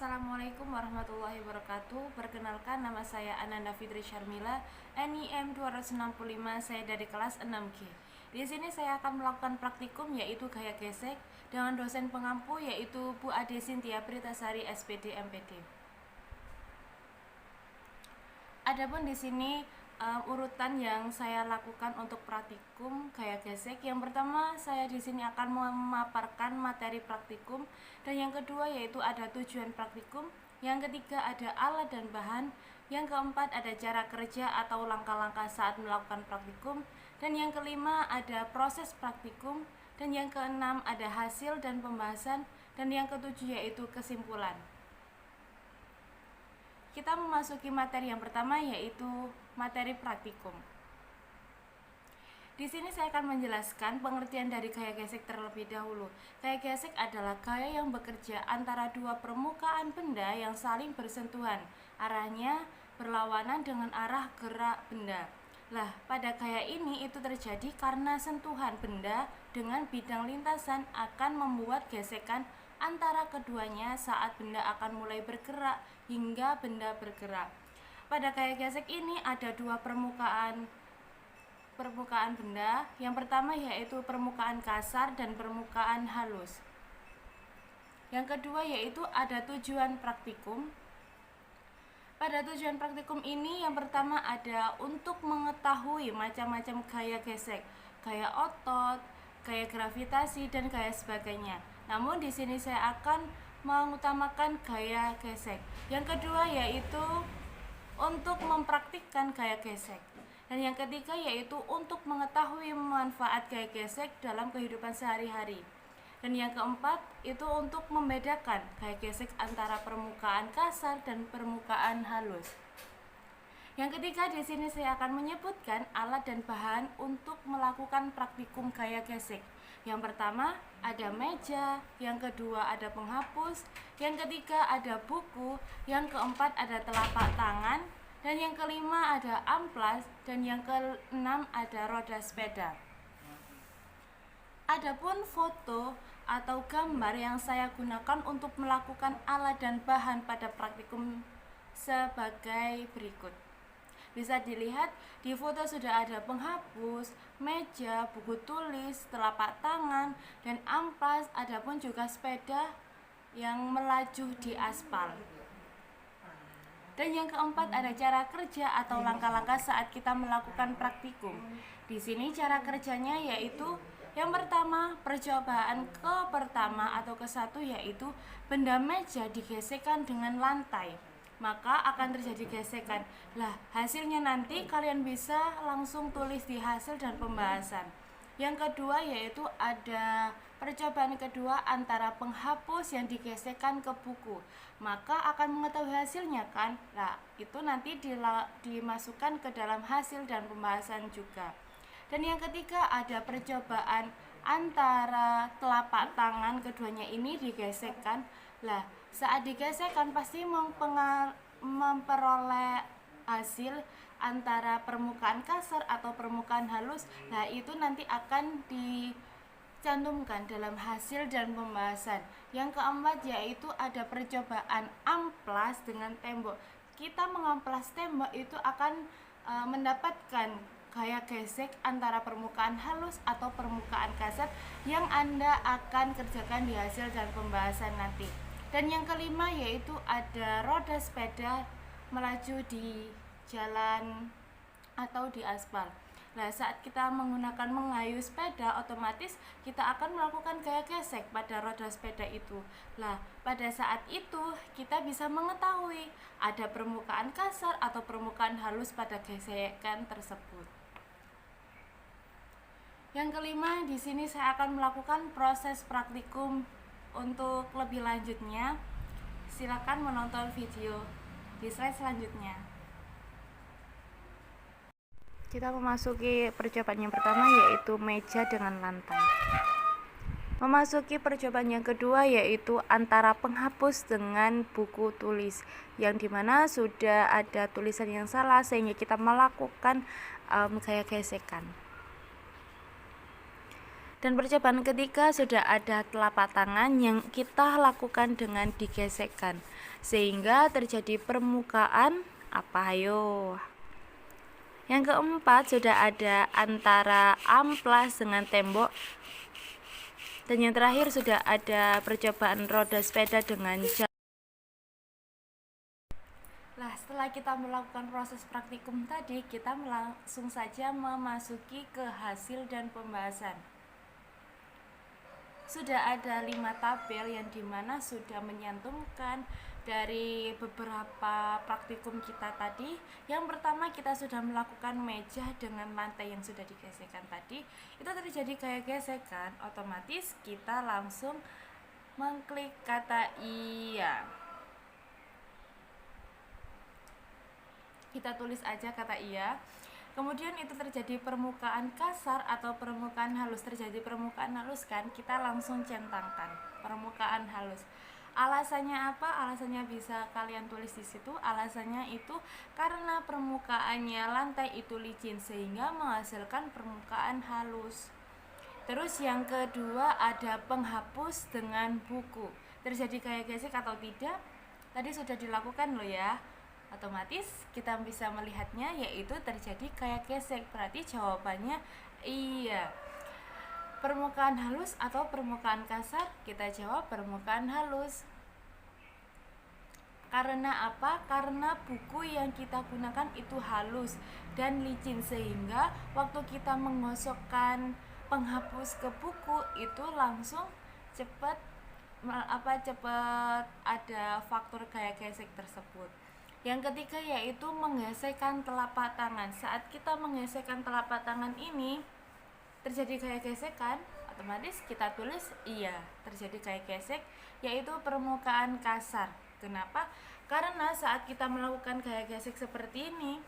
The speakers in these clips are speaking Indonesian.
Assalamualaikum warahmatullahi wabarakatuh. Perkenalkan, nama saya Ananda Fitri Syarmila, NIM 265, saya dari kelas 6G. Di sini saya akan melakukan praktikum yaitu gaya gesek dengan dosen pengampu yaitu Bu Ade Sintia Pritasari SPD MPD. Adapun di sini urutan yang saya lakukan untuk praktikum gaya gesek. Yang pertama, saya di sini akan memaparkan materi praktikum, dan yang kedua yaitu ada tujuan praktikum, yang ketiga ada alat dan bahan, yang keempat ada cara kerja atau langkah-langkah saat melakukan praktikum, dan yang kelima ada proses praktikum, dan yang keenam ada hasil dan pembahasan, dan yang ketujuh yaitu kesimpulan. Kita memasuki materi yang pertama yaitu materi praktikum. Di sini saya akan menjelaskan pengertian dari gaya gesek terlebih dahulu. Gaya gesek adalah gaya yang bekerja antara dua permukaan benda yang saling bersentuhan. Arahnya berlawanan dengan arah gerak benda. Lah, pada gaya ini itu terjadi karena sentuhan benda dengan bidang lintasan akan membuat gesekan antara keduanya saat benda akan mulai bergerak hingga benda bergerak. Pada gaya gesek ini ada dua permukaan benda. Yang pertama yaitu permukaan kasar dan permukaan halus. Yang kedua yaitu ada tujuan praktikum. Pada tujuan praktikum ini yang pertama ada untuk mengetahui macam-macam gaya gesek, gaya otot, gaya gravitasi, dan gaya sebagainya. Namun di sini saya akan mengutamakan gaya gesek. Yang kedua yaitu untuk mempraktikkan gaya gesek. Dan yang ketiga yaitu untuk mengetahui manfaat gaya gesek dalam kehidupan sehari-hari. Dan yang keempat itu untuk membedakan gaya gesek antara permukaan kasar dan permukaan halus. Yang ketiga di sini saya akan menyebutkan alat dan bahan untuk melakukan praktikum gaya gesek. Yang pertama ada meja, yang kedua ada penghapus, yang ketiga ada buku, yang keempat ada telapak tangan, dan yang kelima ada amplas, dan yang keenam ada roda sepeda. Adapun foto atau gambar yang saya gunakan untuk melakukan alat dan bahan pada praktikum sebagai berikut. Bisa dilihat di foto sudah ada penghapus, meja, buku tulis, telapak tangan, dan amplas. Adapun juga sepeda yang melaju di aspal. Dan yang keempat ada cara kerja atau langkah-langkah saat kita melakukan praktikum. Di sini cara kerjanya yaitu yang pertama, percobaan ke pertama atau ke satu yaitu benda meja digesekkan dengan lantai, maka akan terjadi gesekan. Lah, hasilnya nanti kalian bisa langsung tulis di hasil dan pembahasan. Yang kedua yaitu ada percobaan kedua antara penghapus yang digesekkan ke buku, maka akan mengetahui hasilnya kan. Nah, itu nanti dimasukkan ke dalam hasil dan pembahasan juga. Dan yang ketiga ada percobaan antara telapak tangan keduanya ini digesekkan. Lah, saat digesekkan pasti memperoleh hasil antara permukaan kasar atau permukaan halus. Nah, itu nanti akan dicantumkan dalam hasil dan pembahasan. Yang keempat yaitu ada percobaan amplas dengan tembok. Kita mengamplas tembok itu akan mendapatkan gaya gesek antara permukaan halus atau permukaan kasar yang Anda akan kerjakan di hasil dan pembahasan nanti. Dan yang kelima yaitu ada roda sepeda melaju di jalan atau di aspal. Nah, saat kita menggunakan mengayuh sepeda, otomatis kita akan melakukan gaya gesek pada roda sepeda itu. Nah, pada saat itu kita bisa mengetahui ada permukaan kasar atau permukaan halus pada gesekan tersebut. Yang kelima, di sini saya akan melakukan proses praktikum. Untuk lebih lanjutnya, silakan menonton video di slide selanjutnya. Kita memasuki percobaan yang pertama yaitu meja dengan lantai. Memasuki percobaan yang kedua yaitu antara penghapus dengan buku tulis, yang dimana sudah ada tulisan yang salah sehingga kita melakukan gaya gesekan. Dan percobaan ketiga sudah ada telapak tangan yang kita lakukan dengan digesekkan sehingga terjadi permukaan apa ayo. Yang keempat sudah ada antara amplas dengan tembok. Dan yang terakhir sudah ada percobaan roda sepeda dengan jalan. Nah, setelah kita melakukan proses praktikum tadi, kita langsung saja memasuki ke hasil dan pembahasan. Sudah ada 5 tabel yang dimana sudah menyantumkan dari beberapa praktikum kita tadi. Yang pertama, kita sudah melakukan meja dengan lantai yang sudah digesekkan tadi. Itu terjadi kayak gesekan, otomatis kita langsung mengklik kata iya. Kita tulis aja kata iya. Kemudian itu terjadi permukaan kasar atau permukaan halus. Terjadi permukaan halus kan, kita langsung centangkan permukaan halus. Alasannya apa? Alasannya bisa kalian tulis di situ. Alasannya itu karena permukaannya lantai itu licin sehingga menghasilkan permukaan halus. Terus yang kedua ada penghapus dengan buku. Terjadi kayak gesek atau tidak? Tadi sudah dilakukan loh ya. Otomatis kita bisa melihatnya yaitu terjadi kayak gesek. Berarti jawabannya iya. Permukaan halus atau permukaan kasar? Kita jawab permukaan halus. Karena apa? Karena buku yang kita gunakan itu halus dan licin sehingga waktu kita menggosokkan penghapus ke buku itu langsung cepat ada faktor kayak gesek tersebut. Yang ketiga yaitu menggesekkan telapak tangan. Saat kita menggesekkan telapak tangan ini terjadi kayak gesekan, otomatis kita tulis iya, terjadi kayak gesek, yaitu permukaan kasar. Kenapa? Karena saat kita melakukan kayak gesek seperti ini,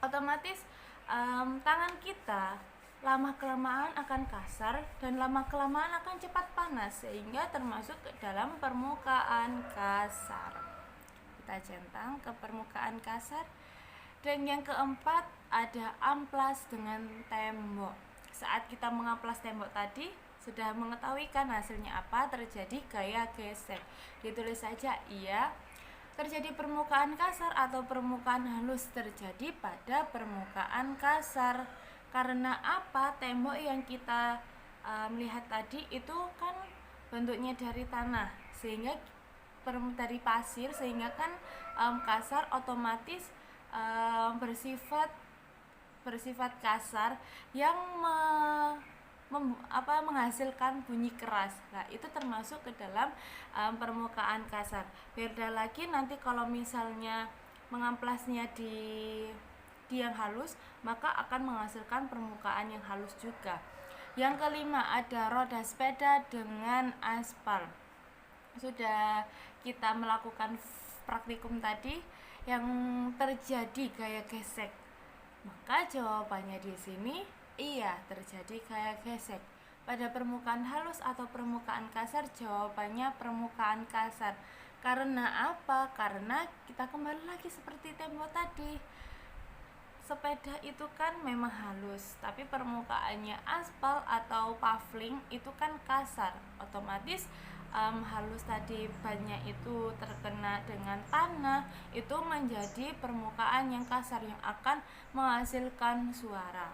otomatis tangan kita lama-kelamaan akan kasar dan lama-kelamaan akan cepat panas sehingga termasuk ke dalam permukaan kasar. Kita centang ke permukaan kasar. Dan yang keempat ada amplas dengan tembok. Saat kita mengamplas tembok tadi sudah mengetahui kan hasilnya apa, terjadi gaya gesek. Ditulis saja iya. Terjadi permukaan kasar atau permukaan halus, terjadi pada permukaan kasar. Karena apa? Tembok yang kita melihat tadi itu kan bentuknya dari tanah sehingga dari pasir sehingga kan kasar, otomatis bersifat kasar yang menghasilkan bunyi keras. Nah, itu termasuk ke dalam permukaan kasar. Beda lagi nanti kalau misalnya mengamplasnya di yang halus, maka akan menghasilkan permukaan yang halus juga. Yang kelima ada roda sepeda dengan aspal. Sudah kita melakukan praktikum tadi yang terjadi gaya gesek, maka jawabannya di sini iya, terjadi gaya gesek. Pada permukaan halus atau permukaan kasar, jawabannya permukaan kasar. Karena apa? Karena kita kembali lagi seperti tembok tadi, sepeda itu kan memang halus, tapi permukaannya aspal atau pavling itu kan kasar, otomatis halus tadi bannya itu terkena dengan tanah, itu menjadi permukaan yang kasar yang akan menghasilkan suara.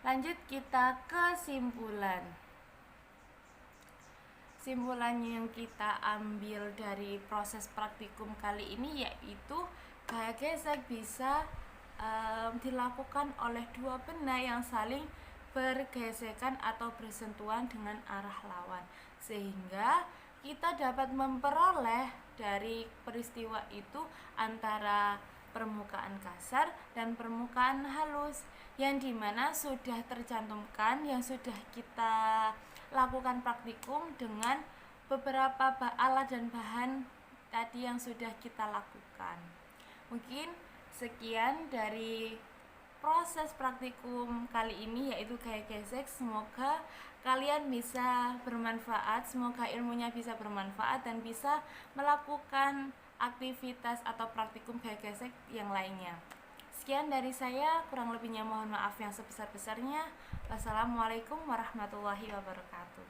Lanjut kita ke simpulan. Simpulan yang kita ambil dari proses praktikum kali ini yaitu gaya gesek bisa dilakukan oleh dua benda yang saling bergesekan atau bersentuhan dengan arah lawan, sehingga kita dapat memperoleh dari peristiwa itu antara permukaan kasar dan permukaan halus, yang dimana sudah tercantumkan, yang sudah kita lakukan praktikum dengan beberapa alat dan bahan tadi yang sudah kita lakukan. Mungkin sekian dari proses praktikum kali ini yaitu gaya gesek. Semoga kalian bisa bermanfaat, semoga ilmunya bisa bermanfaat dan bisa melakukan aktivitas atau praktikum gaya gesek yang lainnya. Sekian dari saya, kurang lebihnya mohon maaf yang sebesar-besarnya. Wassalamualaikum warahmatullahi wabarakatuh.